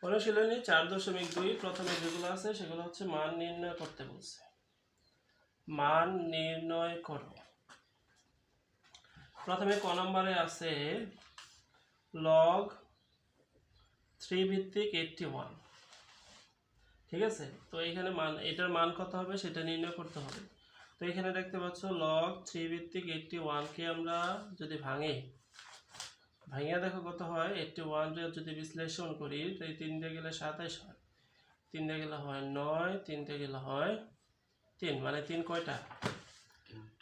অনুশীলনী 4.2 প্রথমে যেগুলো আছে সেগুলো হচ্ছে মান নির্ণয় করতে বলছে। মান নির্ণয় করো। প্রথমে ক নম্বরে আছে লগ 3 ভিত্তিক 81। ঠিক আছে, তো এখানে মান, এটার মান কত হবে সেটা নির্ণয় করতে হবে। তো এখানে দেখতে পাচ্ছ লগ 3 ভিত্তিক 81 কে আমরা যদি ভাঙিয়ে দেখো কত হয়। 81 রে যদি বিশ্লেষণ করি তো এই 3 দিয়ে গেলে 27 হয়, 3 দিয়ে গেলে হয় 9, 3 দিয়ে গেলে হয় 3, মানে 3 কয়টা?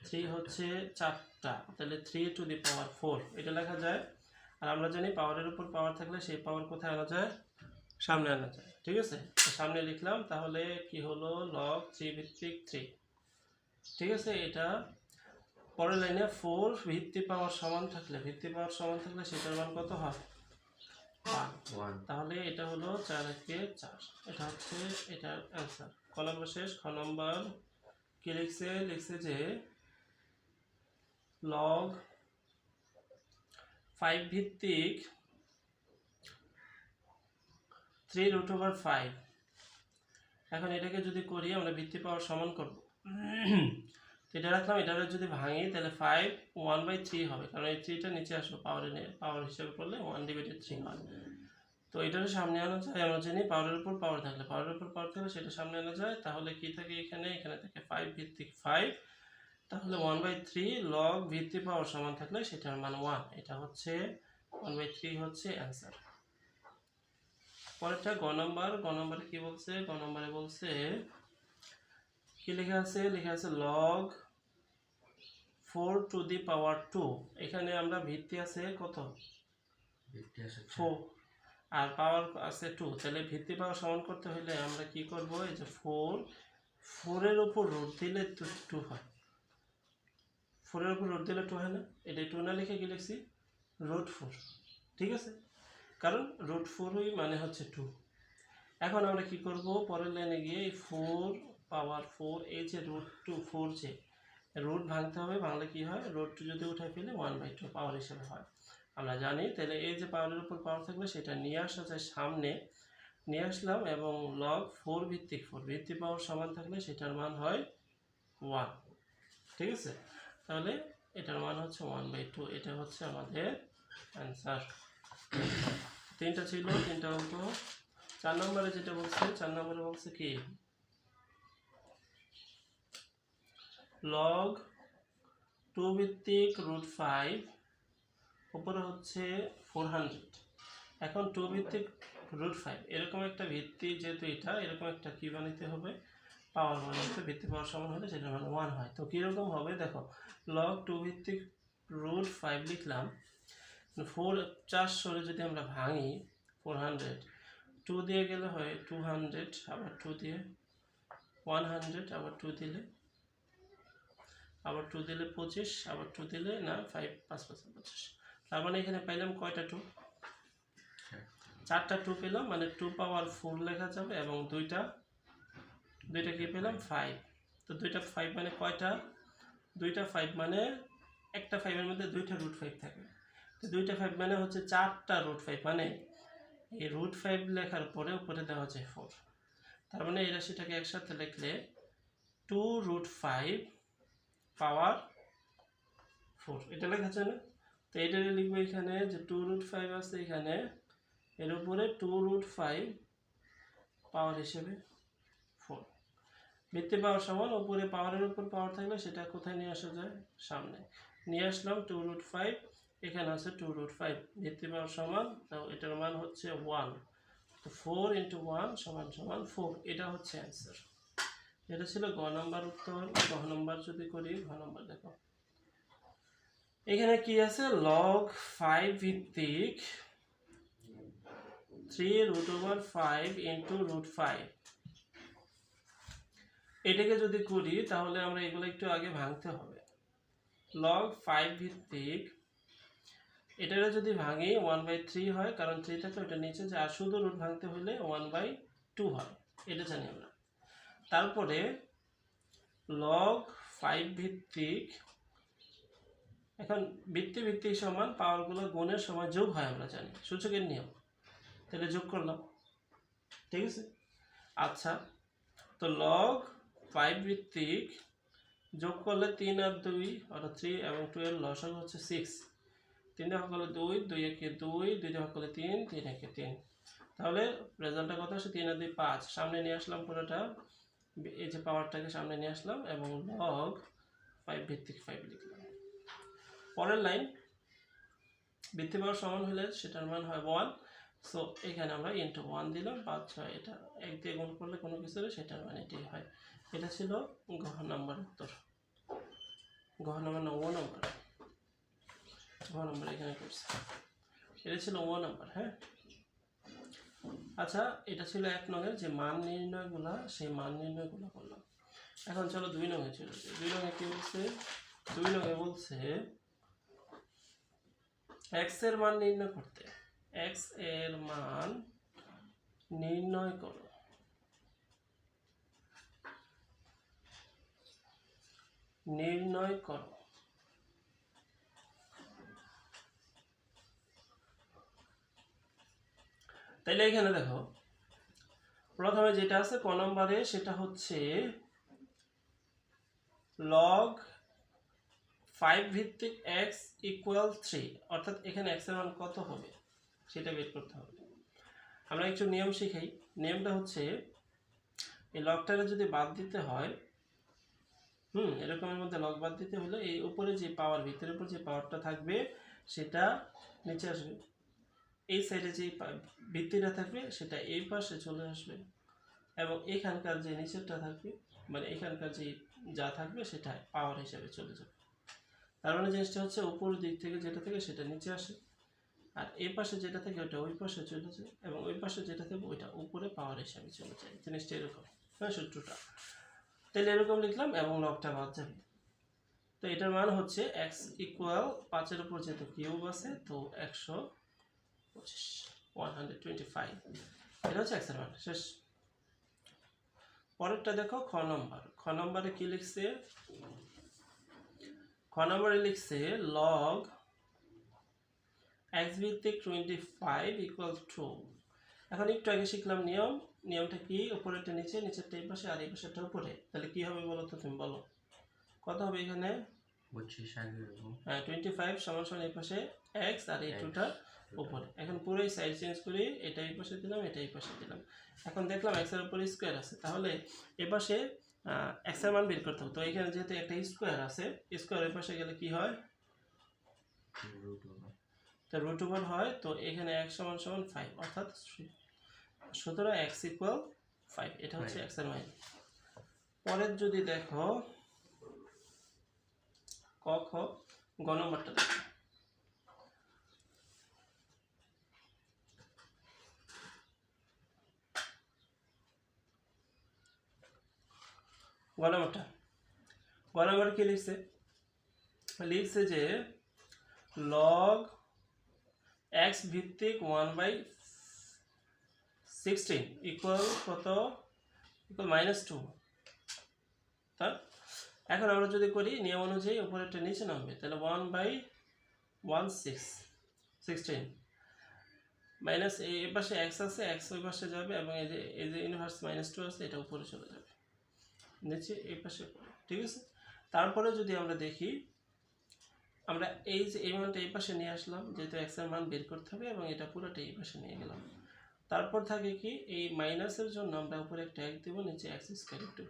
3 হচ্ছে 4টা, তাহলে 3 টু দি পাওয়ার 4 এটা লেখা যায়। আর আমরা জানি পাওয়ারের উপর পাওয়ার থাকলে সেই পাওয়ার কোথায় আনা যায়? সামনে আনা যায়। ঠিক আছে, তো সামনে লিখলাম। তাহলে কি হলো? লগ 3 ভিত্তিক 3। ঠিক আছে, এটা পরের লাইনে 4 ভিত্তি পাওয়ার সমান থাকলে সেটার মান কত হয়? 1। তাহলে এটা হলো 4 একে 4, এটা হচ্ছে এটার অ্যান্সার। ক নম্বর শেষ। খ নম্বর কি লিখছে যে লগ 5 ভিত্তিক 3√5। এখন এটাকে যদি করি আমরা ভিত্তি পাওয়ার সমান করব। এটা রাখলাম, এটা যদি ভাঙি তাহলে 5 1/3 হবে, কারণ এই 3টা নিচে আসবে, পাওয়ার হিসেবে করলে 1/3 হয়। তো এটার সামনে আনা যায়, আমরা জানি পাওয়ারের উপর পাওয়ার থাকলে সেটা সামনে আনা যায়। তাহলে কি থাকে? এখানে থাকে 5 ভিত্তিক 5। তাহলে 1/3 লগ ভিত্তি পাওয়ার সমান থাকলে সেটার মান 1। এটা হচ্ছে 1/3 হচ্ছে অ্যান্সার। পরেরটা গ নম্বরে কি বলছে? গ নম্বরে বলছে কি লেখা আছে লগ 4 টু দি পাওয়ার 2। এখানে আমরা ভিত্তি আছে কত? ভিত্তি আছে 4 আর পাওয়ার আছে 2। তাহলে ভিত্তি পাওয়ার সমান করতে হলে আমরা কি করব? এই যে 4 এর উপর রুট দিলে 2 হয়। 4 এর উপর রুট দিলে 2 হয় না? এটা 2 না লিখে কি লিখছি? √4। ঠিক আছে, কারণ √4 মানে হচ্ছে 2। এখন আমরা কি করব? পরের লাইনে গিয়ে এই 4 পাওয়ার 4, এই যে √4 যে রুট ভাঙতে হবে, ভাঙলে কি হয়? √2 যদি উঠাই ফেলে 1/2 পাওয়ার হিসেবে হয়, আমরা জানি। তাহলে এই যে পাওয়ারের উপর পাওয়ার থাকলে সেটা নিয়ে আসা যায় সামনে, নিয়ে আসলাম। এবং লগ 4 ভিত্তিক 4 ভিত্তি পাওয়ার সমান থাকলে সেটার মান হয় 1। ঠিক আছে, তাহলে এটার মান হচ্ছে 1/2। এটা হচ্ছে আমাদের অ্যান্সার। 3টা ছিল, 3টা অঙ্ক। 4 নম্বরে যেটা বলছে, 4 নম্বরে বলছে কি লগ 2 ভিত্তিক √5 উপরে হচ্ছে 400। এখন 2 ভিত্তিক √5 এরকম একটা ভিত্তি, যেহেতু এটা এরকম একটা কি বানাইতে হবে? পাওয়ার বানাইতে। ভিত্তি পাওয়ার সমান হলে সেটা মানে 1 হয়। তো কীরকম হবে দেখো, লগ 2 ভিত্তিক √5 লিখলাম। 4 4 সরে যদি আমরা ভাঙি 400, 2 দিয়ে গেলে হয় 200, আবার 2 দিয়ে 100, আবার 2 দিলে 25, আবার 2 দিলে না 5 5 5 25। তার মানে এখানে পাইলাম কয়টা 2? 4টা 2 পেলাম, মানে 2 পাওয়ার 4 লেখা যাবে। এবং দুইটা কি পেলাম? 5। তো দুইটা 5 মানে কয়টা? দুইটা 5 মানে একটা 5 এর মধ্যে দুইটা √5 থাকে। তো দুইটা 5 মানে হচ্ছে 4টা √5, মানে এই √5 লেখার পরে উপরে দেওয়া হচ্ছে 4। তার মানে এই রাশিটাকে একসাথে লিখলে 2√5 পাওয়ার 4 এটা লেখা যায় না? তো এটা লিখবো এখানে যে 2√5 আছে এখানে, এর উপরে 2√5 পাওয়ার হিসেবে 4। ভিত্তি পাওয়ার সমান, উপরে পাওয়ারের উপর পাওয়ার থাকলে সেটা কোথায় নিয়ে আসা যায়? সামনে নিয়ে আসলাম। 2√5 এখানে আছে 2√5, ভিত্তি পাওয়ার সমান, তো এটার মান হচ্ছে 1। তো 4 × 1 = 4। এটা হচ্ছে অ্যান্সার। এটা ছিল গ নম্বর উত্তর। ঘ নম্বর যদি করি, ঘ নম্বর দেখো এখানে কি আছে? লগ 5 ভিত্তিক 3√5 × √5। এটাকে যদি করি তাহলে আমরা এগুলো একটু আগে ভাঙতে হবে। লগ 5 ভিত্তিক এটারে যদি ভাঙি 1/3 হয়, কারণ 3 থাকে ওটা নিচে যে, আর শুধু রুট ভাঙতে হলে 1/2 হয়, এটা জানি আমরা। তারপরে লগ 5 ভিত্তিক, এখন ভিত্তিক সমান পাওয়ারগুলো গুণের সময় যোগ হয়, আমরা জানি সূচকের নিয়ম। তাহলে যোগ করলাম, ঠিক আছে। আচ্ছা, তো লগ 5 ভিত্তিক যোগ করলে 3 আর 2 অর্থাৎ 3 এবং 2 এর লসাগু হচ্ছে 6। 3 ভাগ করলে 2, 2 একে 2, 2 ভাগ করলে 3, 3 একে 3। তাহলে রেজাল্টটা কত আসে? 3 আর 2 5। সামনে নিয়ে আসলাম পুরোটা, এই যে পাওয়ারটাকে সামনে নিয়ে আসলাম এবং লগ 5 ভিত্তিক 5 লিখলাম। পরের লাইন, ভিত্তি পাওয়ার সমান হলে সেটার মান হয় 1। সো এখানে আমরা ইন্টু 1 দিলাম, 5 6, এটা 1 দিয়ে গুণ করলে কোনো কিছু হলে সেটার মান এটাই হয়। এটা ছিল ঘ নাম্বার উত্তর। ঘ নাম্বার না, ও নাম্বার। ঘ নাম্বার এখানে করছি, এটা ছিল ও নাম্বার। হ্যাঁ, আচ্ছা, এটা ছিল 1 নংয়ের যে মান নির্ণয়গুলা, সেই মান নির্ণয়গুলো করলাম। এখন চলো 2 নংয়ে চলে যাই। 2 নংয়ে কি বলছে? 2 নংয়ে বলছে x এর মান নির্ণয় করতে। x এর মান নির্ণয় করো। নির্ণয় করো। তাইলে এখানে দেখো, প্রথমে যেটা আছে ক নম্বরে, সেটা হচ্ছে লগ 5 ভিত্তিক x ইকুয়াল 3, অর্থাৎ এখানে x এর মান কত হবে সেটা বের করতে হবে। আমরা একটু নিয়ম শিখাই। নিয়মটা হচ্ছে, এই লগটারে যদি বাদ দিতে হয়, এরকমের মধ্যে লগ বাদ দিতে হলে এই উপরে যে পাওয়ার, ভিতরের উপর যে পাওয়ারটা থাকবে সেটা নিচে আসবে, এই সাইডে যে ভিত্তিটা থাকবে সেটা এই পাশে চলে আসবে, এবং এখানকার যে নিচেরটা থাকবে, মানে এখানকার যে যা থাকবে সেটা পাওয়ার হিসাবে চলে যাবে। তার মানে জিনিসটা হচ্ছে উপর দিক থেকে যেটা থাকে সেটা নিচে আসে, আর এই পাশে যেটা থাকে ওইটা ওই পাশে চলে যায়, এবং ওই পাশে যেটা থাকে ওইটা উপরে পাওয়ার হিসাবে চলে যায়। জিনিসটা এরকম, হ্যাঁ, সূত্রটা। তাহলে এরকম লিখলাম এবং লগটা বাদ যাবে। তো এটার মান হচ্ছে x ইকুয়াল 5 উপর যেহেতু কিউব আছে, তো 125, 125। এটা হচ্ছে x এর মান। শেষ। পরেরটা দেখো, খ নম্বর। খ নম্বরে কি লিখছে? খ নম্বরে লিখছে লগ x ভিত্তিক 25 ইকুয়াল 2। এখন একটু আগে শিখলাম নিয়ম। নিয়মটা কি? উপরেরটা নিচে, নিচেরটা এই পাশে, আর এই পাশেরটা উপরে। তাহলে কি হবে বলো তো, তুমি বলো কত হবে এখানে? 25 সমান সমান এই পাশে x আর এই টুটা উপরে। এখন পুরো সাইড চেঞ্জ করি, এটা এই পাশে দিলাম, এটা এই পাশে দিলাম। এখন দেখলাম x এর উপরে স্কয়ার আছে, তাহলে এই পাশে x এর মান বের করতে হবে। তো এখানে যেহেতু একটা স্কয়ার আছে, স্কয়ার এই পাশে গেলে কি হয়? তো রুট ওভার হয়। তো এখানে x সমান সমান 5, অর্থাৎ 3। সুতরাং x ইকুয়াল 5, এটা হচ্ছে x এর মান। পরের যদি দেখো ক খ, গ নম্বরটা দেখো। গ নম্বর কি লিখছে? লিখছে যে লগ x ভিত্তিক 1/16 ইকুয়াল কত? ইকুয়াল -2। তা এখন আমরা যদি করি নিয়ম অনুযায়ী, উপরেরটা নিচে নামবে, তাহলে 1/16 মাইনাস এই পাশে x আছে, x ওই পাশে যাবে, এবং এই যে ইনভার্স -2 আছে, এটা উপরে চলে যাবে, নিচে এই পাশে। ঠিক আছে। তারপরে যদি আমরা দেখি, আমরা এই যে এই মানটা এই পাশে নিয়ে আসলাম, যেহেতু x এর মান বের করতে হবে, এবং এটা পুরোটা এই পাশে নিয়ে গেলাম। তারপর থাকে কি, এই মাইনাসের জন্য আমরা উপরে একটা 1 দেব, নিচে x স্কয়ার। একটু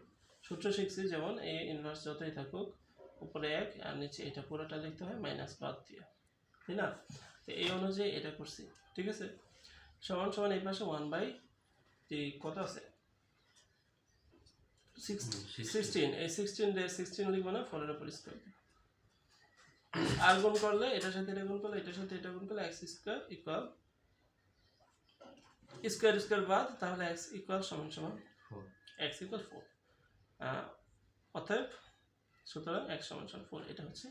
সূত্র শিখছি, যেমন a ইনভার্স যতই থাকুক উপরে 1 আর নিচে এটা পুরোটা লিখতে হয় মাইনাস বাদ দিয়ে, তাই না? তো এই অনুযায়ী এটা করছি। ঠিক আছে। সমান সমান এই পাশে 1/, কত আছে? 16। এই 16 লিখবো না, 4 এর উপর স্কয়ার। আর গুণ করলে এটার সাথে এটা গুণ করলে, এটার সাথে এটা গুণ করলে x স্কয়ার ইকুয়াল স্কয়ার বাদ, তাহলে x ইকুয়াল সমান সমান 4। x equal 4। অতএব সুতরাং x সমান সমান 4। এটা হচ্ছে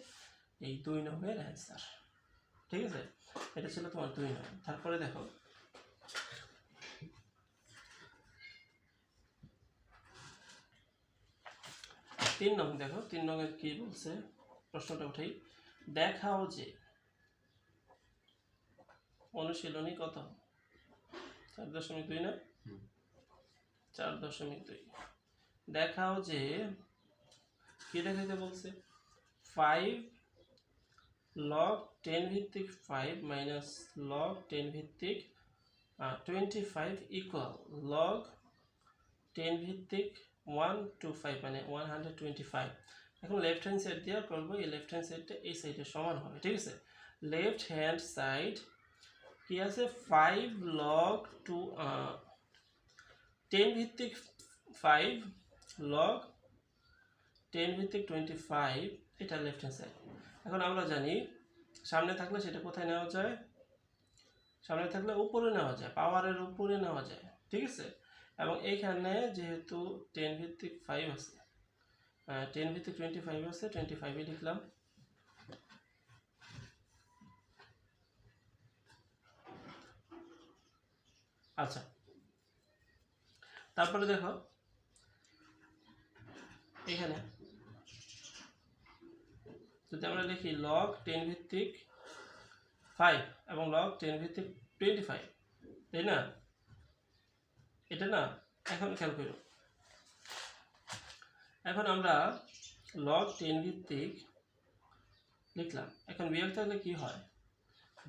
এই 2 নম্বরের অ্যান্সার। ঠিক আছে, এটা ছিল তোমার 2 নম্বর। তারপরে দেখো 3 নম্বর। দেখো 3 নম্বরের কি বলছে, প্রশ্নটা উঠাই। দেখাও যে অনুশীলনী কত? 4.2 না? 4.2 দেখাও যে কি দেখাইতে বলছে 5 log 10 ভিত্তিক 5 মাইনাস log 10 ভিত্তিক 25 ইকুয়াল log 10 ভিত্তিক 125 মানে 125। এখন লেফট হ্যান্ড সাইড দিয়ে করবো, এই লেফট হ্যান্ড সাইডটা এই সাইডের সমান হবে, ঠিক আছে। লেফট হ্যান্ড সাইড কি আছে 5 log 10 ভিত্তিক 5 log 10 ভিত্তিক 25, এটা লেফট হ্যান্ড সাইড। এখন আমরা জানি সামনে থাকলে সেটা কোথায় নেওয়া যায়, সামনে থাকলে উপরে নেওয়া যায়, পাওয়ারের উপরে নেওয়া যায়, ঠিক আছে। এবং এইখানে যেহেতু 10 ভিত্তিক 5 আছে, 10 ভিত্তিক 25 আছে, 25 লিখলাম। আচ্ছা, তারপরে দেখো এখানে যদি আমরা লিখি log 10 ভিত্তিক 5 এবং log 10 ভিত্তিক 25, তাই না, এটা না। এখন খেয়াল করো, এখন আমরা log 10 ভিত্তিক লিখলাম, এখন বিয়োগ থাকলে কি হয়,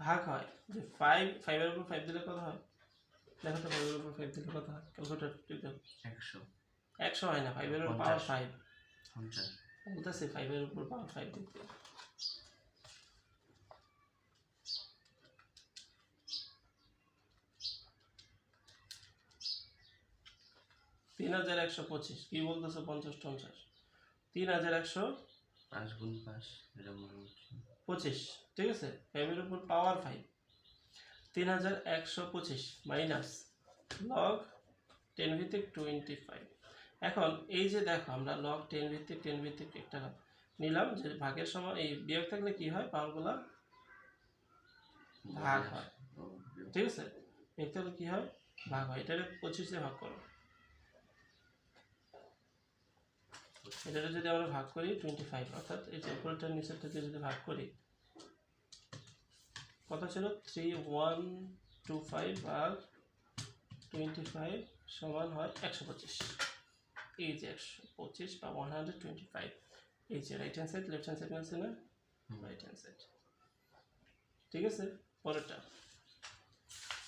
ভাগ হয়। যে 5 এর উপর 5 দিলে কত হয়, দেখো তো 5 এর উপর 5 দিলে কত হয়, ক্যালকুলেটর দিতে 100 হয় না, 5 এর উপর পাওয়ার 5 বলতেছে, 5 এর উপর পাওয়ার 5 দিতে। তিন 3125 কি বলতেছে 50 3100 5 গুণ 5 এটা মনে হচ্ছে 25, ঠিক আছে। 5 এর উপর পাওয়ার 5 3125 মাইনাস log 10 ভিত্তিক 25। এখন এই যে দেখো আমরা log 10 ভিত্তিক একটা নিলাম, যে ভাগের সময় এই বিয়োগ থাকলে কি হয়, পাওয়ারগুলো ভাগ হয়, ঠিক আছে। বিয়োগ থাকলে কি হয়, ভাগ হয়। এটারে 25 দিয়ে ভাগ করো, এটারে যদি আমরা ভাগ করি 25, অর্থাৎ এই যে উপরেরটা নিচেরটা দিয়ে যদি ভাগ করি কত ছিল 3125 ভাগ 25 সমান হয় 125। এই যে 125 বা 125, এই যে right hand side left hand side মিলছে না, রাইট হ্যান্ড সাইড, ঠিক আছে। পরেরটা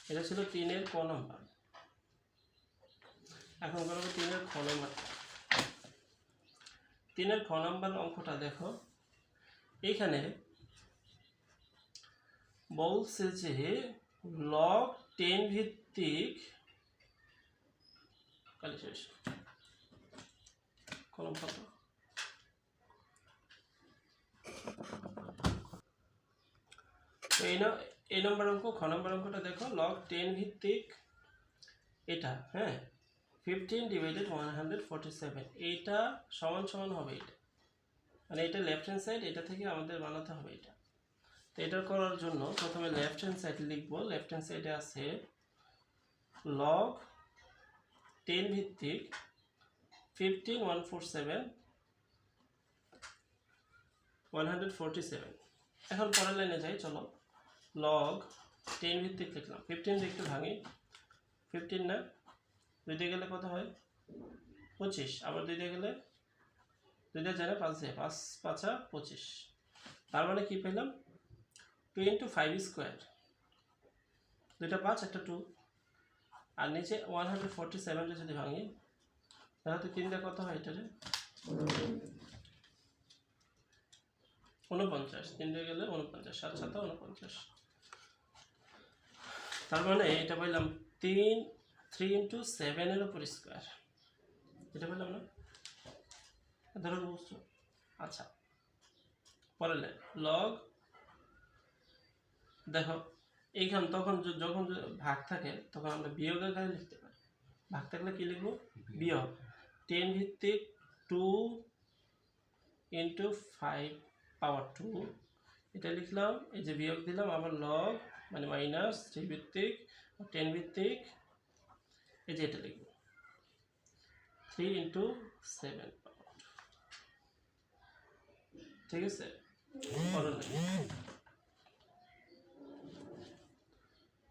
এটা ছিল 3 এর ক নাম্বার। এখন করবো 3 এর খ নাম্বারটা। 3 এর খ নাম্বার অঙ্কটা দেখো, এইখানে বলছে যে log 10 ভিত্তিক শেষ কলম কত, এই নম্বর অঙ্ক খ নম্বর অঙ্কটা দেখো, log 10 ভিত্তিক এটা, হ্যাঁ 15 ডিভাইডেড 147, এইটা সমান সমান হবে এটা, মানে এটা লেফট হ্যান্ড সাইড, এটা থেকে আমাদের বানাতে হবে এটা। তো এটা করার জন্য প্রথমে লেফট হ্যান্ড সাইড লিখবো। লেফট হ্যান্ড সাইডে আছে log 10 ভিত্তিক 147 এখন পরের লাইনে যাই, চলো। log 10 ভিত্তিক লিখলাম, 15 দিয়ে একটু ভাঙি, 15 না, 2 দিয়ে গেলে কত হয় 25, আবার 2 দিয়ে গেলে 2 দিয়ে যায় না, 5 দিয়ে, 5 5 25, তার মানে কি পেলাম 2 × 5 স্কোয়ার, 2টা 5 একটা 2, আর নিচে 147 যদি ভাঙি তাহলে 3 দিয়ে কত হয়, এটারে 49, 3 দিয়ে গেলে 49, 7 7 49, তার মানে এটা পাইলাম 3 × 7 এর উপর স্কোয়ার, এটা পেলাম না, ধরো বুঝছো। আচ্ছা, পরে log দেখো এইখান তখন যখন ভাগ থাকে তখন আমরা বিয়োগ আকারে লিখতে পারি, ভাগ থাকলে কি লিখবো, বিয়োগ। 10 ভিত্তিক 2 × 5 পাওয়ার 2, এটা লিখলাম, এই যে বিয়োগ দিলাম, আবার log মানে মাইনাস 3 ভিত্তিক 10 ভিত্তিক, এই যে এটা লিখবো 3 × 7 পাওয়ার, ঠিক আছে।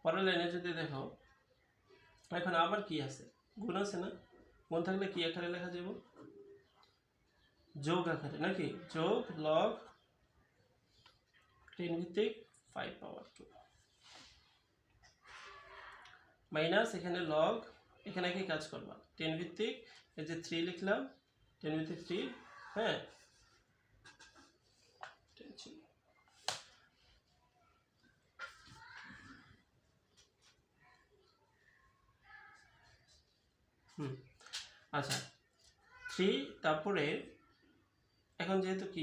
পরের লাইনে যদি দেখো, এখন আবার কি আছে, গুণ আছে না, গুণ থাকলে কি আকারে লেখা যাব? যোগ আকারে নাকি? যোগ লগ 10 ভিত্তিক 5 পাওয়ার 2 মাইনাস এখানে লগ, এখানে কি কাজ করবা 10 ভিত্তিক এই যে 3 লিখলাম 10 ভিত্তিক 3, হ্যাঁ 10 ছিল। আচ্ছা 3 তারপরে এখন যেহেতু কি